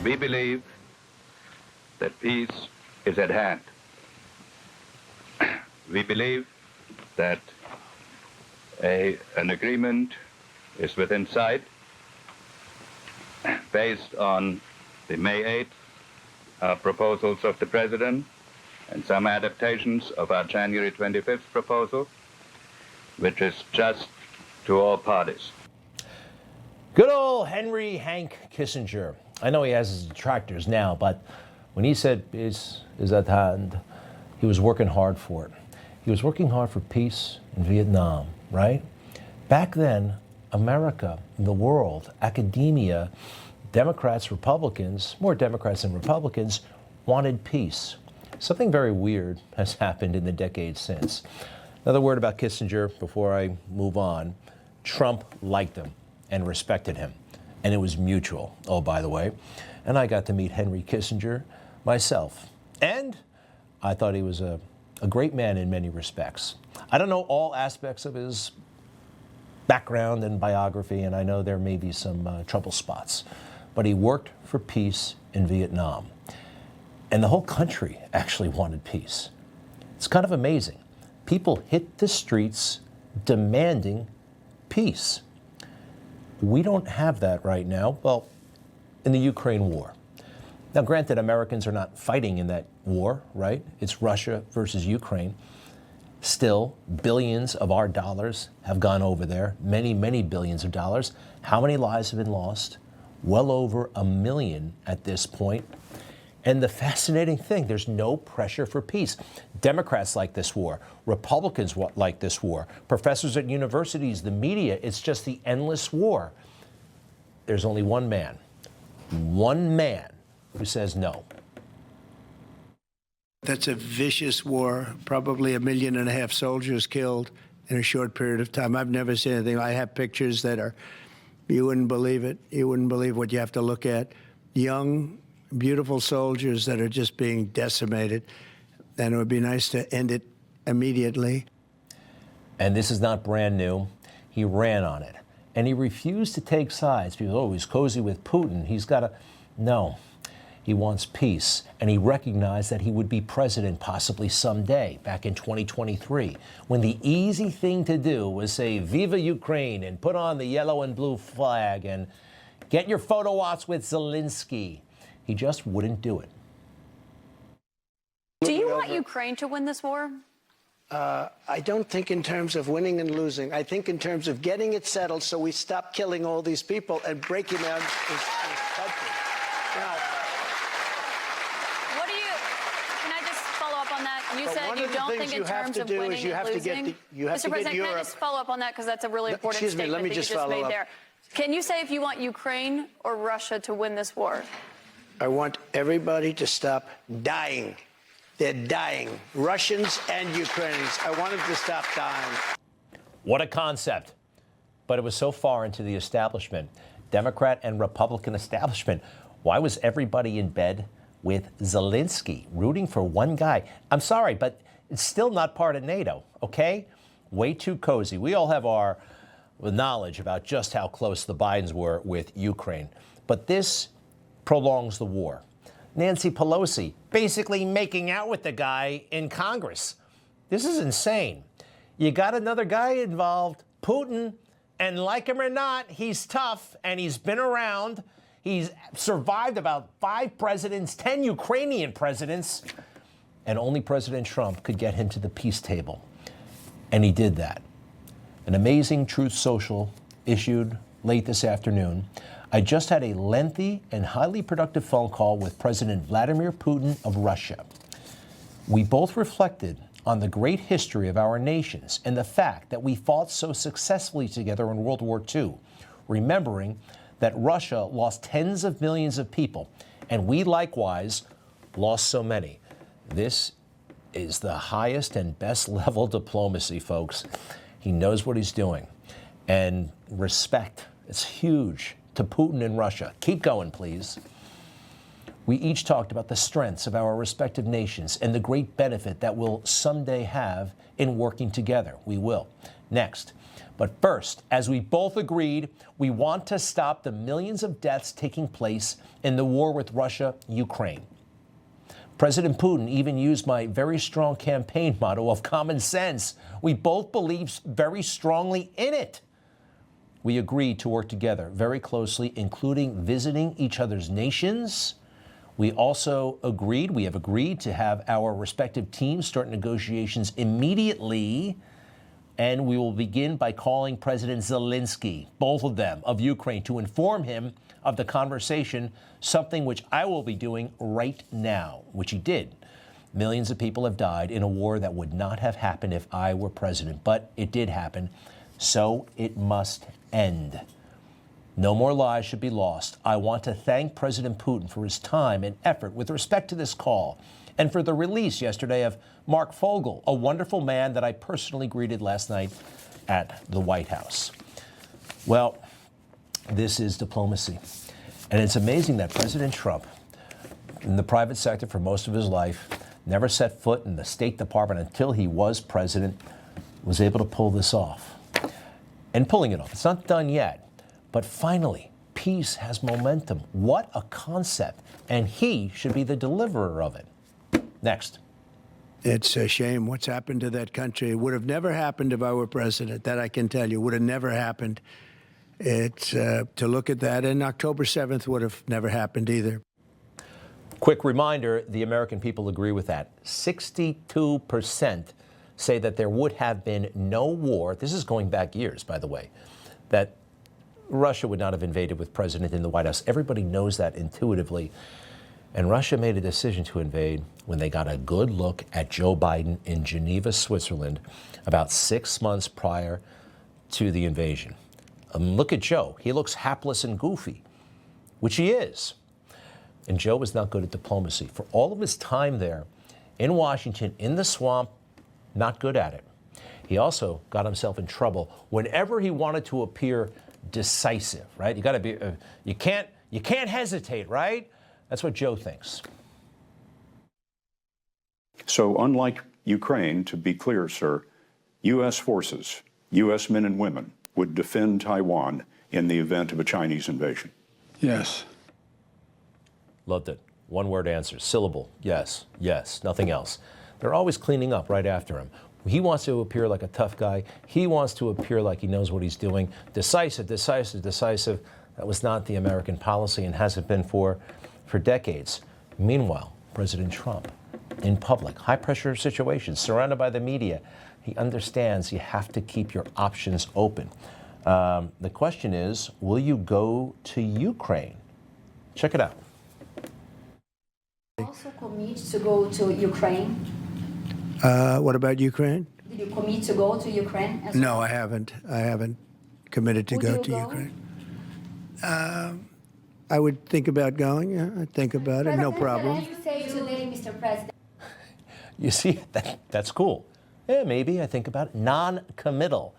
We believe that peace is at hand. We believe that an agreement is within sight based on the May 8th proposals of the President and some adaptations of our January 25th proposal, which is just to all parties. Good old Henry Hank Kissinger. I know he has his detractors now, but when he said peace is at hand, he was working hard for it. He was working hard for peace in Vietnam, right? Back then, America, the world, academia, Democrats, Republicans, more Democrats than Republicans, wanted peace. Something very weird has happened in the decades since. Another word about Kissinger before I move on. Trump liked him and respected him, and it was mutual, oh, by the way. And I got to meet Henry Kissinger myself, and I thought he was a great man in many respects. I don't know all aspects of his background and biography, and I know there may be some trouble spots, but he worked for peace in Vietnam. And the whole country actually wanted peace. It's kind of amazing. People hit the streets demanding peace. We don't have that right now, well, in the Ukraine war. Now, granted, Americans are not fighting in that war, right? It's Russia versus Ukraine. Still, billions of our dollars have gone over there, many, many billions of dollars. How many lives have been lost? Well over 1 million at this point. And the fascinating thing, there's no pressure for peace. Democrats like this war. Republicans like this war. Professors at universities, the media, it's just the endless war. There's only one man who says no. That's a vicious war, probably 1.5 million soldiers killed in a short period of time. I've never seen anything. I have pictures that are, you wouldn't believe it. You wouldn't believe what you have to look at. Young, beautiful soldiers that are just being decimated. And it would be nice to end it immediately. And this is not brand new. He ran on it. And he refused to take sides. People, oh, he's cozy with Putin. He's got to, no. He wants peace, and he recognized that he would be president possibly someday, back in 2023, when the easy thing to do was say, Viva Ukraine, and put on the yellow and blue flag, and get your photo ops with Zelensky. He just wouldn't do it. Do you want Ukraine to win this war? I don't think in terms of winning and losing. I think in terms of getting it settled so we stop killing all these people and breaking down this country. Now, you said you don't think in terms of winning and losing. Mr. President, can I just follow up on that because that's a really important statement that you just made there. Can you say if you want Ukraine or Russia to win this war? I want everybody to stop dying. They're dying. Russians and Ukrainians. I want them to stop dying. What a concept. But it was so far into the establishment, Democrat and Republican establishment. Why was everybody in bed with Zelensky, rooting for one guy? I'm sorry, but it's still not part of NATO, okay? Way too cozy. We all have our knowledge about just how close the Bidens were with Ukraine. But this prolongs the war. Nancy Pelosi basically making out with the guy in Congress. This is insane. You got another guy involved, Putin, and like him or not, he's tough and he's been around. He's survived about 5 presidents, 10 Ukrainian presidents, and only President Trump could get him to the peace table. And he did that. An amazing Truth Social issued late this afternoon. I just had a lengthy and highly productive phone call with President Vladimir Putin of Russia. We both reflected on the great history of our nations and the fact that we fought so successfully together in World War II, remembering that Russia lost tens of millions of people, and we likewise lost so many. This is the highest and best level diplomacy, folks. He knows what he's doing. And respect, it's huge to Putin and Russia. Keep going, please. We each talked about the strengths of our respective nations and the great benefit that we'll someday have in working together. We will. Next. But first, as we both agreed, we want to stop the millions of deaths taking place in the war with Russia, Ukraine. President Putin even used my very strong campaign motto of common sense. We both believe very strongly in it. We agreed to work together very closely, including visiting each other's nations. We also agreed, we have agreed to have our respective teams start negotiations immediately. And we will begin by calling President Zelensky, both of them, of Ukraine, to inform him of the conversation, something which I will be doing right now, which he did. Millions of people have died in a war that would not have happened if I were president, but it did happen, so it must end. No more lives should be lost. I want to thank President Putin for his time and effort with respect to this call, and for the release yesterday of Mark Fogel, a wonderful man that I personally greeted last night at the White House. Well, this is diplomacy. And it's amazing that President Trump, in the private sector for most of his life, never set foot in the State Department until he was president, was able to pull this off. And pulling it off. It's not done yet. But finally, peace has momentum. What a concept. And he should be the deliverer of it. Next. It's a shame what's happened to that country. It would have never happened if I were president. That I can tell you. Would have never happened. It's to look at that. And October 7th would have never happened either. Quick reminder, the American people agree with that. 62% say that there would have been no war. This is going back years, by the way, that Russia would not have invaded with President in the White House. Everybody knows that intuitively. And Russia made a decision to invade when they got a good look at Joe Biden in Geneva, Switzerland, about 6 months prior to the invasion. Look at Joe. He looks hapless and goofy, which he is. And Joe was not good at diplomacy. For all of his time there in Washington, in the swamp, not good at it. He also got himself in trouble whenever he wanted to appear decisive, right? You got to be, you can't hesitate, right? That's what Joe thinks. So unlike Ukraine, to be clear, sir, U.S. forces, U.S. men and women would defend Taiwan in the event of a Chinese invasion. Yes. Loved it. One word answer, syllable, yes, yes, nothing else. They're always cleaning up right after him. He wants to appear like a tough guy. He wants to appear like he knows what he's doing. Decisive, decisive, decisive. That was not the American policy and hasn't been for decades. Meanwhile, President Trump, in public, high-pressure situations, surrounded by the media, he understands you have to keep your options open. The question is, will you go to Ukraine? Check it out. Also commit to go to Ukraine? What about Ukraine? Did you commit to go to Ukraine as No, well? I haven't. I haven't committed to go to Ukraine. I would think about going. Yeah, I'd think about it. No problem. What did you say today, Mr. President? You see, that's cool. Yeah, maybe I think about it. Non-committal.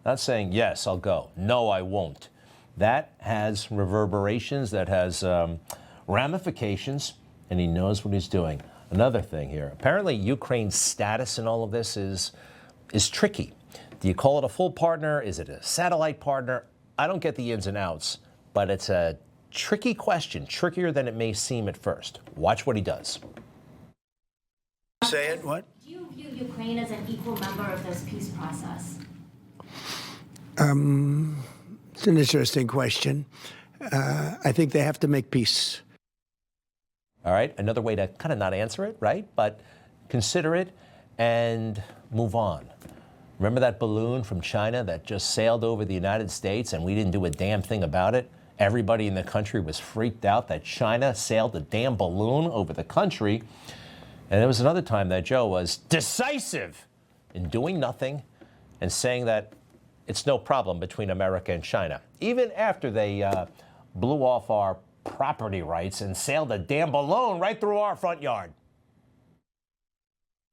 Not saying, yes, I'll go. No, I won't. That has reverberations, that has ramifications, and he knows what he's doing. Another thing here. Apparently, Ukraine's status in all of this is tricky. Do you call it a full partner? Is it a satellite partner? I don't get the ins and outs, but it's a tricky question, trickier than it may seem at first. Watch what he does. Say it, what? Do you view Ukraine as an equal member of this peace process? It's an interesting question. I think they have to make peace. All right, another way to kind of not answer it, right? But consider it and move on. Remember that balloon from China that just sailed over the United States and we didn't do a damn thing about it? Everybody in the country was freaked out that China sailed a damn balloon over the country. And there was another time that Joe was decisive in doing nothing and saying that it's no problem between America and China, even after they blew off our property rights and sailed a damn balloon right through our front yard.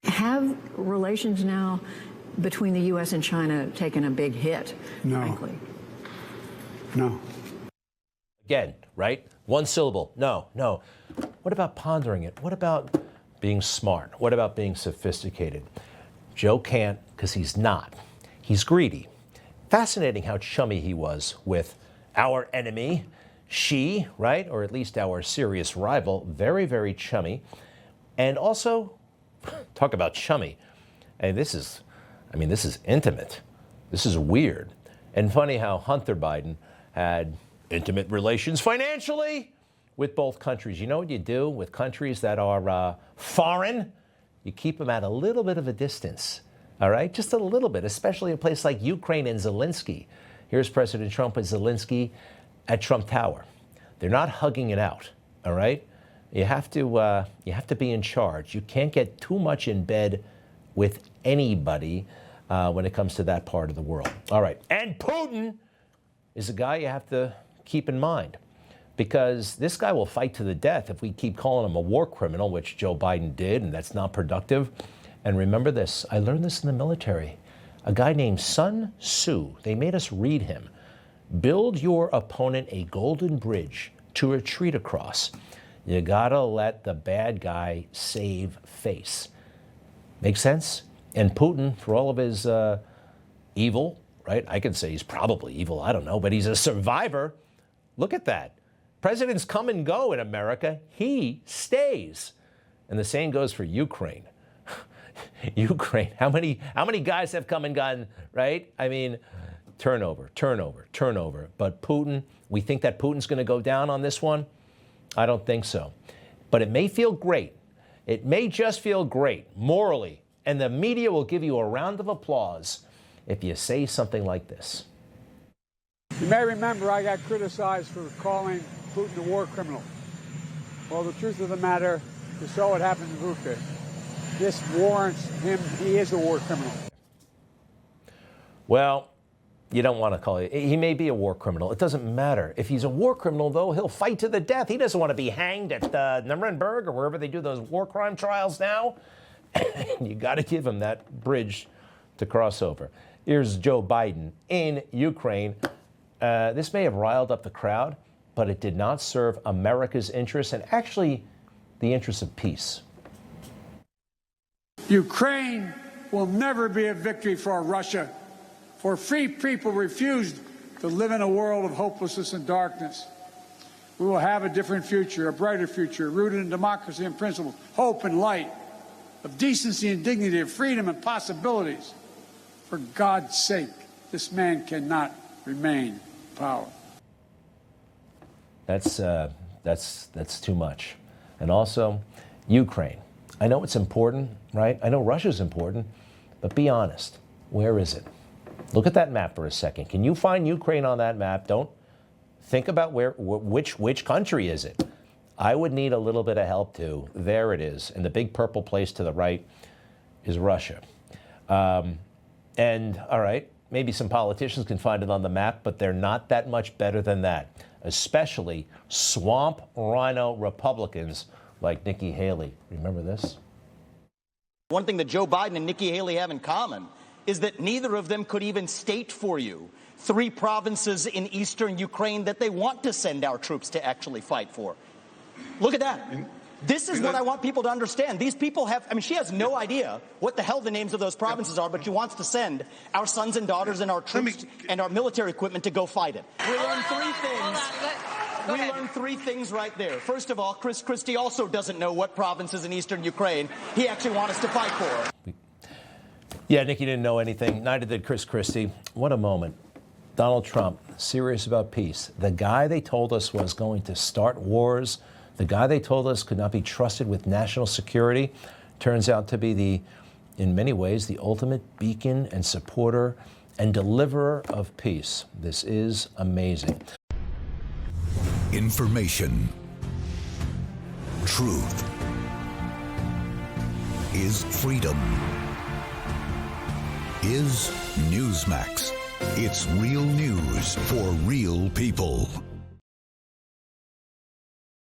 Have relations now between the U.S. and China taken a big hit, No. frankly? No. Again, right? One syllable. No, no. What about pondering it? What about being smart? What about being sophisticated? Joe can't because he's not. He's greedy. Fascinating how chummy he was with our enemy, Xi, right? Or at least our serious rival. Very, very chummy. And also, talk about chummy. And this is intimate. This is weird. And funny how Hunter Biden had intimate relations financially with both countries. You know what you do with countries that are foreign? You keep them at a little bit of a distance, all right? Just a little bit, especially a place like Ukraine and Zelensky. Here's President Trump and Zelensky at Trump Tower. They're not hugging it out, all right? You have to be in charge. You can't get too much in bed with anybody when it comes to that part of the world. All right, and Putin is a guy you have to keep in mind, because this guy will fight to the death if we keep calling him a war criminal, which Joe Biden did, and that's not productive. And remember this, I learned this in the military. A guy named Sun Tzu, they made us read him. Build your opponent a golden bridge to retreat across. You gotta let the bad guy save face. Make sense? And Putin, for all of his evil, right? I could say he's probably evil, I don't know, but he's a survivor. Look at that. Presidents come and go in America. He stays. And the same goes for Ukraine. Ukraine, how many guys have come and gone, right? I mean, turnover. But Putin, we think that Putin's going to go down on this one? I don't think so. But it may feel great. It may just feel great morally. And the media will give you a round of applause if you say something like this. You may remember I got criticized for calling Putin a war criminal. Well, the truth of the matter is so what happened in Bucha. This warrants him. He is a war criminal. Well, you don't want to call it. He may be a war criminal. It doesn't matter. If he's a war criminal, though, he'll fight to the death. He doesn't want to be hanged at Nuremberg or wherever they do those war crime trials now. You got to give him that bridge to cross over. Here's Joe Biden in Ukraine. This may have riled up the crowd, but it did not serve America's interests and actually the interests of peace. Ukraine will never be a victory for Russia, for free people refused to live in a world of hopelessness and darkness. We will have a different future, a brighter future, rooted in democracy and principles, hope and light, of decency and dignity, of freedom and possibilities. For God's sake, this man cannot remain in power. That's too much. And also, Ukraine. I know it's important, right? I know Russia's important, but be honest. Where is it? Look at that map for a second. Can you find Ukraine on that map? Don't think about which country is it. I would need a little bit of help too. There it is. And the big purple place to the right is Russia. And all right, maybe some politicians can find it on the map, but they're not that much better than that, especially swamp rhino Republicans like Nikki Haley. Remember this? One thing that Joe Biden and Nikki Haley have in common is that neither of them could even state for you 3 provinces in eastern Ukraine that they want to send our troops to actually fight for. Look at that. This is what I want people to understand. These people have, I mean, she has no idea what the hell the names of those provinces are, but she wants to send our sons and daughters and our troops and our military equipment to go fight it. We learned 3 things. We learned 3 things right there. First of all, Chris Christie also doesn't know what provinces in eastern Ukraine he actually wants us to fight for. Yeah, Nikki didn't know anything. Neither did Chris Christie. What a moment. Donald Trump, serious about peace. The guy they told us was going to start wars, the guy they told us could not be trusted with national security, turns out to be in many ways, the ultimate beacon and supporter and deliverer of peace. This is amazing. Information. Truth. Is freedom. Is Newsmax. It's real news for real people.